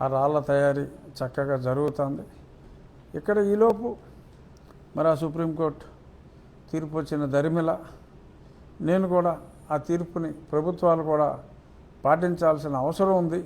ఆ రాళ్ళ తయారీ చక్కగా జరుగుతుంది. ఇక్కడ ఈలోపు మరి ఆ సుప్రీంకోర్టు తీర్పు వచ్చిన దరిమిల నేను కూడా ఆ తీర్పుని ప్రభుత్వాలు కూడా పాటించాల్సిన అవసరం ఉంది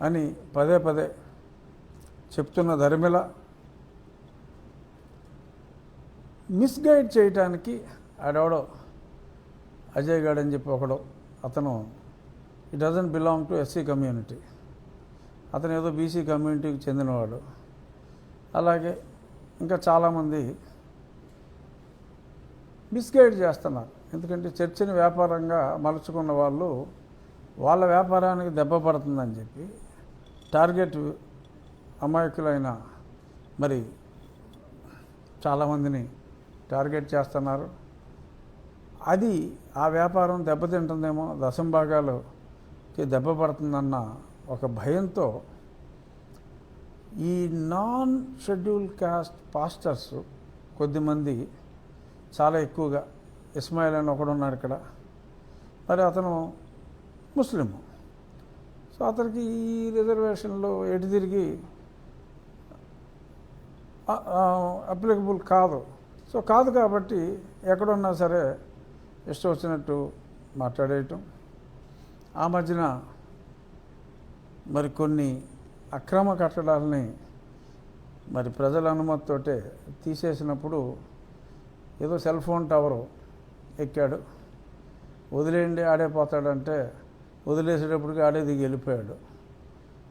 అని పదే పదే చెప్తున్న దరిమిల మిస్గైడ్ చేయటానికి ఆడెవడో అజయ్ గాడ్ అని చెప్పి ఒకడు, అతను it doesn't belong to SC community, అతను ఏదో బీసీ కమ్యూనిటీకి చెందినవాడు. అలాగే ఇంకా చాలామంది మిస్గైడ్ చేస్తున్నారు. ఎందుకంటే చర్చని వ్యాపారంగా మలుచుకున్న వాళ్ళు వాళ్ళ వ్యాపారానికి దెబ్బ పడుతుందని చెప్పి టార్గెట్ అమాయకులైన మరి చాలామందిని టార్గెట్ చేస్తున్నారు. అది ఆ వ్యాపారం దెబ్బతింటుందేమో, దశంభాగాలకి దెబ్బ పడుతుందన్న ఒక భయంతో ఈ నాన్ షెడ్యూల్ కాస్ట్ పాస్టర్స్ కొద్దిమంది చాలా ఎక్కువగా, ఇస్మాయిల్ అని ఒకడు ఉన్నాడు ఇక్కడ, మరి అతను ముస్లిం. సో అతనికి ఈ రిజర్వేషన్లో ఎటు తిరిగి అప్లికబుల్ కాదు. సో కాదు కాబట్టి ఎక్కడున్నా సరే ఇష్టం వచ్చినట్టు మాట్లాడేయటం. ఆ మధ్యన మరి కొన్ని అక్రమ కట్టడాలని మరి ప్రజల అనుమతితోటే తీసేసినప్పుడు ఏదో సెల్ ఫోన్ టవరు ఎక్కాడు, వదిలేయండి ఆడే పోతాడంటే వదిలేసేటప్పటికి ఆడే దిగి వెళ్ళిపోయాడు.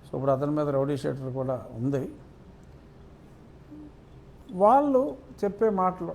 సో ఇప్పుడు అతని మీద రౌడీ షీటర్ కూడా ఉంది. వాళ్ళు చెప్పే మాటలు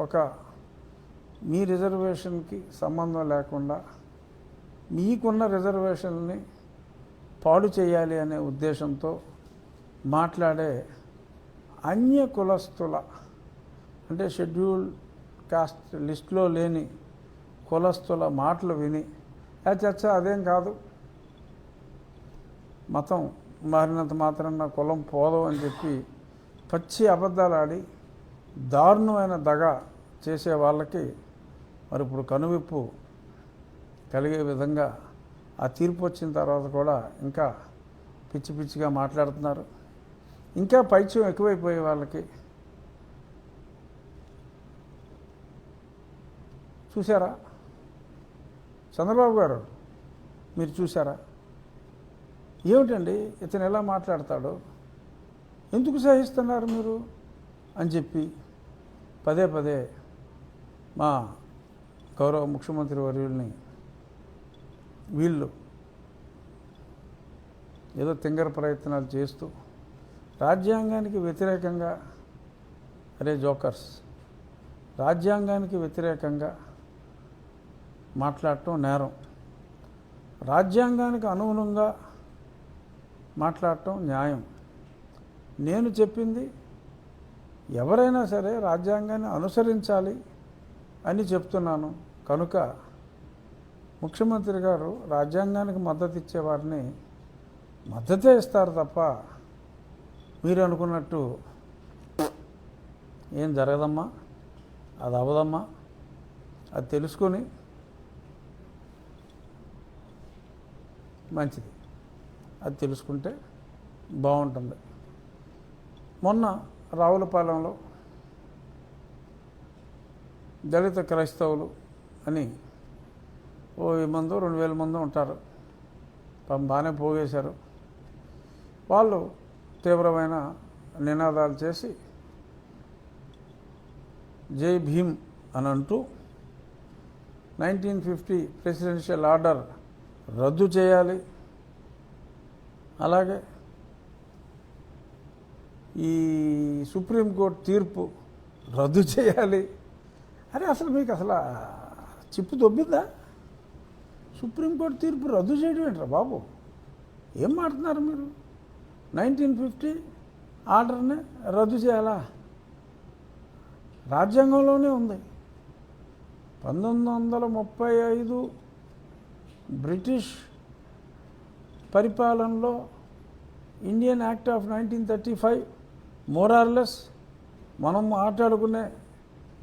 ఒక మీ రిజర్వేషన్కి సంబంధం లేకుండా మీకున్న రిజర్వేషన్ని పాడు చేయాలి అనే ఉద్దేశంతో మాట్లాడే అన్య కులస్తుల, అంటే షెడ్యూల్ కాస్ట్ లిస్టులో లేని కులస్తుల మాటలు విని చర్చ అదేం కాదు, మతం మారినంత మాత్రాన కులం పోదు అని చెప్పి పచ్చి అబద్ధాలు ఆడి దారుణమైన దగ చేసే వాళ్ళకి మరి ఇప్పుడు కనువిప్పు కలిగే విధంగా ఆ తీర్పు వచ్చిన తర్వాత కూడా ఇంకా పిచ్చి పిచ్చిగా మాట్లాడుతున్నారు. ఇంకా పైత్యం ఎక్కువైపోయే వాళ్ళకి చూసారా చంద్రబాబు గారు, మీరు చూసారా ఏమిటండి ఇతను ఎలా మాట్లాడతాడో, ఎందుకు సహిస్తున్నారు మీరు అని చెప్పి పదే పదే మా గౌరవ ముఖ్యమంత్రి వర్యుల్ని వీళ్ళు ఏదో తింగర ప్రయత్నాలు చేస్తూ రాజ్యాంగానికి వ్యతిరేకంగా, అరే జోకర్స్, రాజ్యాంగానికి వ్యతిరేకంగా మాట్లాడటం నేరం, రాజ్యాంగానికి అనుగుణంగా మాట్లాడటం న్యాయం. నేను చెప్పింది ఎవరైనా సరే రాజ్యాంగాన్ని అనుసరించాలి అని చెప్తున్నాను. కనుక ముఖ్యమంత్రి గారు రాజ్యాంగానికి మద్దతు ఇచ్చేవారిని మద్దతే ఇస్తారు తప్ప మీరు అనుకున్నట్టు ఏం జరగదమ్మా, అది అవ్వదమ్మా. అది తెలుసుకొని మంచిది, అది తెలుసుకుంటే బాగుంటుంది. మొన్న రావులపాలెంలో దళిత క్రైస్తవులు అని 1000 మందో 2000 మందో ఉంటారు, బాగానే పోగేశారు. వాళ్ళు తీవ్రమైన నినాదాలు చేసి జై భీమ్ అని అంటూ 1950 ప్రెసిడెన్షియల్ ఆర్డర్ రద్దు చేయాలి, అలాగే ఈ సుప్రీంకోర్టు తీర్పు రద్దు చేయాలి. అరే అసలు మీకు అసలు చిప్పు దొబ్బిందా? సుప్రీంకోర్టు తీర్పు రద్దు చేయడం ఏంట్రా బాబు, ఏం మాట్లాడుతున్నారు మీరు? 1950 ఆర్డర్ని రద్దు చేయాలా? రాజ్యాంగంలోనే ఉంది. 1935 బ్రిటిష్ పరిపాలనలో ఇండియన్ యాక్ట్ ఆఫ్ 1935 మోరార్లెస్ మనం మాట్లాడుకునే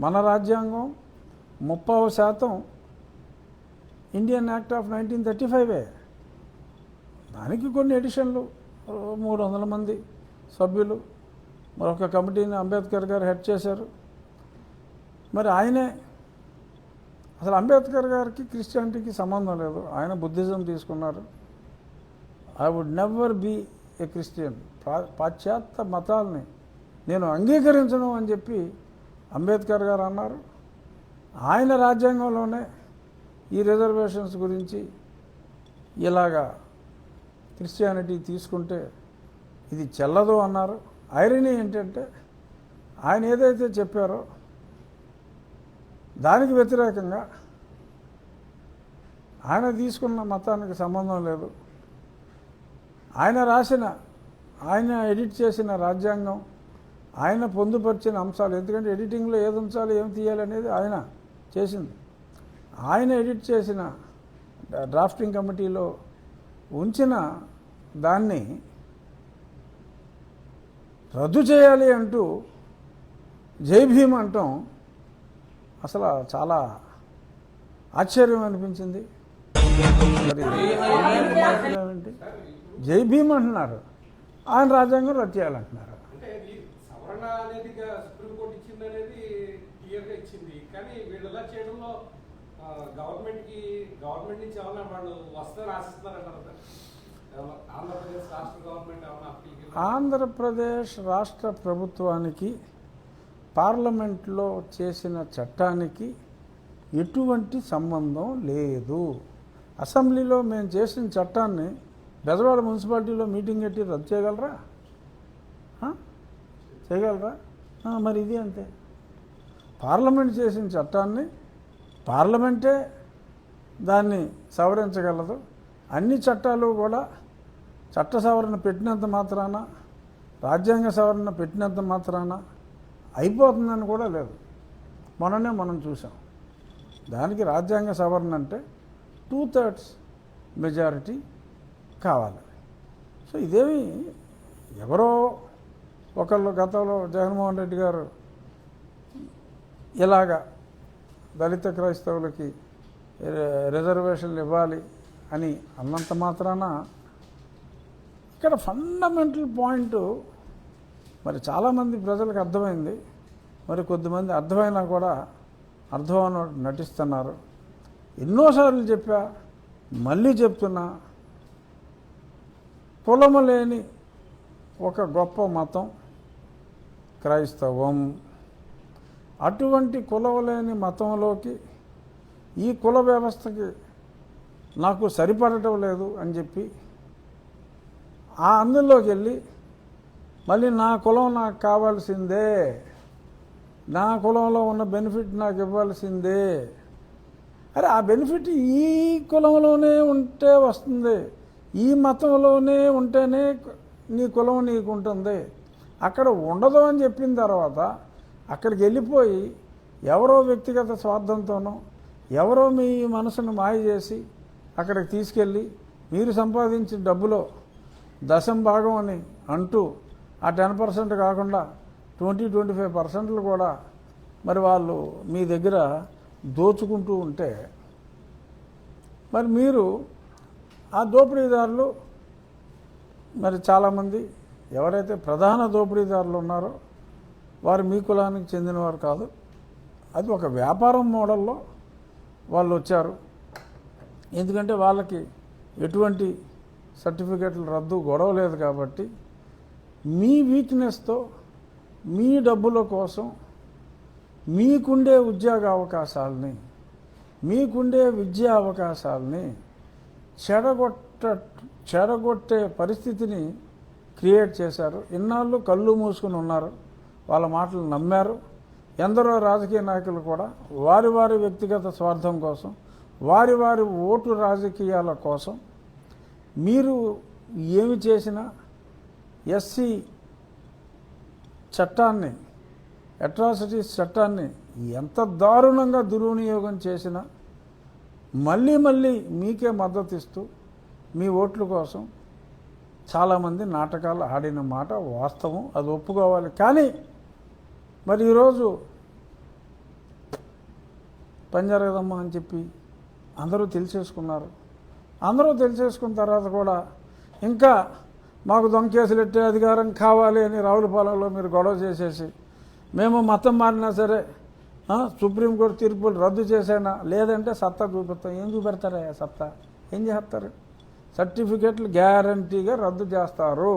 మన రాజ్యాంగం 30% ఇండియన్ యాక్ట్ ఆఫ్ 1935. దానికి కొన్ని ఎడిషన్లు 300 మంది సభ్యులు, మరొక కమిటీని అంబేద్కర్ గారు హెడ్ చేశారు. మరి ఆయనే అసలు అంబేద్కర్ గారికి క్రిస్టియానిటీకి సంబంధం లేదు, ఆయన బుద్ధిజం తీసుకున్నారు. I would never be a Christian, పాశ్చాత్య మతాల్ని నేను అంగీకరించను అని చెప్పి అంబేద్కర్ గారు అన్నారు. ఆయన రాజ్యాంగంలోనే ఈ రిజర్వేషన్స్ గురించి ఇలాగా క్రిస్టియానిటీ తీసుకుంటే ఇది చెల్లదు అన్నారు. ఐరనీ ఏంటంటే ఆయన ఏదైతే చెప్పారో దానికి వ్యతిరేకంగా ఆయన తీసుకున్న మతానికి సంబంధం లేదు, ఆయన ఎడిట్ చేసిన రాజ్యాంగం, ఆయన పొందుపరిచిన అంశాలు, ఎందుకంటే ఎడిటింగ్లో ఏది ఉంచాలి ఏం తీయాలి అనేది ఆయన చేసింది, ఆయన ఎడిట్ చేసిన డ్రాఫ్టింగ్ కమిటీలో ఉంచిన దాన్ని రద్దు చేయాలి అంటూ జై భీమ్ అంటాం అసలు చాలా ఆశ్చర్యం అనిపించింది. మరి ఏమిటి జై భీమ్ అంటున్నారు, ఆయన రాజ్యాంగం రద్దు చేయాలంటున్నారు. సుప్రీంకోర్టు ఇచ్చింది అనేది క్లియర్గా ఇచ్చింది, కానీ వీళ్ళు ఎలా చేయడంలో గవర్నమెంట్ నుంచి ఏమన్నా వాళ్ళు వస్తారని ఆశిస్తున్నారంటారు. ఆంధ్రప్రదేశ్ రాష్ట్ర ప్రభుత్వానికి పార్లమెంట్లో చేసిన చట్టానికి ఎటువంటి సంబంధం లేదు. అసెంబ్లీలో మేము చేసిన చట్టాన్ని బెజవాడ మున్సిపాలిటీలో మీటింగ్ పెట్టి రద్దు చేయగలరా? చేయగలరా? మరి ఇది అంతే. పార్లమెంట్ చేసిన చట్టాన్ని పార్లమెంటే దాన్ని సవరించగలదు. అన్ని చట్టాలు కూడా చట్ట సవరణ పెట్టినంత మాత్రాన, రాజ్యాంగ సవరణ పెట్టినంత మాత్రాన అయిపోతుందని కూడా లేదు. మొన్ననే మనం చూసాం. దానికి రాజ్యాంగ సవరణ అంటే 2/3 మెజారిటీ కావాలి. సో ఇదేమి ఎవరో ఒకళ్ళు గతంలో జగన్మోహన్ రెడ్డి గారు ఇలాగా దళిత క్రైస్తవులకి రిజర్వేషన్లు ఇవ్వాలి అని అన్నంత మాత్రాన ఇక్కడ ఫండమెంటల్ పాయింట్ మరి చాలామంది ప్రజలకు అర్థమైంది, మరి కొద్దిమంది అర్థమైనా కూడా అర్థం నటిస్తున్నారు. ఎన్నోసార్లు చెప్పా, మళ్ళీ చెప్తున్నా, కులము లేని ఒక గొప్ప మతం క్రైస్తవం. అటువంటి కులం లేని మతంలోకి ఈ కుల వ్యవస్థకి నాకు సరిపడటం లేదు అని చెప్పి అందులోకి వెళ్ళి మళ్ళీ నా కులం నాకు కావాల్సిందే, నా కులంలో ఉన్న బెనిఫిట్ నాకు ఇవ్వాల్సిందే. అరే ఆ బెనిఫిట్ ఈ కులంలోనే ఉంటే వస్తుంది, ఈ మతంలోనే ఉంటేనే నీ కులం నీకు ఉంటుంది, అక్కడ ఉండదు అని చెప్పిన తర్వాత అక్కడికి వెళ్ళిపోయి ఎవరో వ్యక్తిగత స్వార్థంతోనో ఎవరో మీ మనసును మాయ చేసి అక్కడికి తీసుకెళ్ళి మీరు సంపాదించిన డబ్బులో దశం భాగం అని అంటూ ఆ 10% కాకుండా 20-25% కూడా మరి వాళ్ళు మీ దగ్గర దోచుకుంటూ ఉంటే మరి మీరు ఆ దోపిడీదారులు మరి చాలామంది ఎవరైతే ప్రధాన దోపిడీదారులు ఉన్నారో వారు మీ కులానికి చెందినవారు కాదు. అది ఒక వ్యాపారం మోడల్లో వాళ్ళు వచ్చారు. ఎందుకంటే వాళ్ళకి ఎటువంటి సర్టిఫికెట్లు రద్దు గొడవ లేదు కాబట్టి మీ వీక్నెస్తో మీ డబ్బుల కోసం మీకుండే ఉద్యోగ అవకాశాలని, మీకుండే విద్యా అవకాశాలని చెడగొట్టే పరిస్థితిని క్రియేట్ చేశారు. ఇన్నాళ్ళు కళ్ళు మూసుకుని ఉన్నారు, వాళ్ళ మాటలు నమ్మారు. ఎందరో రాజకీయ నాయకులు కూడా వారి వారి వ్యక్తిగత స్వార్థం కోసం, వారి వారి ఓటు రాజకీయాల కోసం మీరు ఏమి చేసినా ఎస్సీ చట్టాన్ని, అట్రాసిటీస్ చట్టాన్ని ఎంత దారుణంగా దుర్వినియోగం చేసినా మళ్ళీ మళ్ళీ మీకే మద్దతు ఇస్తూ మీ ఓట్ల కోసం చాలామంది నాటకాలు ఆడిన మాట వాస్తవం, అది ఒప్పుకోవాలి. కానీ మరి ఈరోజు పని జరగదమ్మా అని చెప్పి అందరూ తెలిసేసుకున్నారు. అందరూ తెలిసేసుకున్న తర్వాత కూడా ఇంకా మాకు దొంగ కేసులు ఎట్టే అధికారం కావాలి అని రావులపాలెంలో మీరు గొడవ చేసేసి మేము మతం మారినా సరే సుప్రీంకోర్టు తీర్పులు రద్దు చేసేనా లేదంటే సత్తా చూపిస్తాం. ఏం చూపెడతారా సత్తా? ఏం చేస్తారు? సర్టిఫికెట్లు గ్యారంటీగా రద్దు చేస్తారు.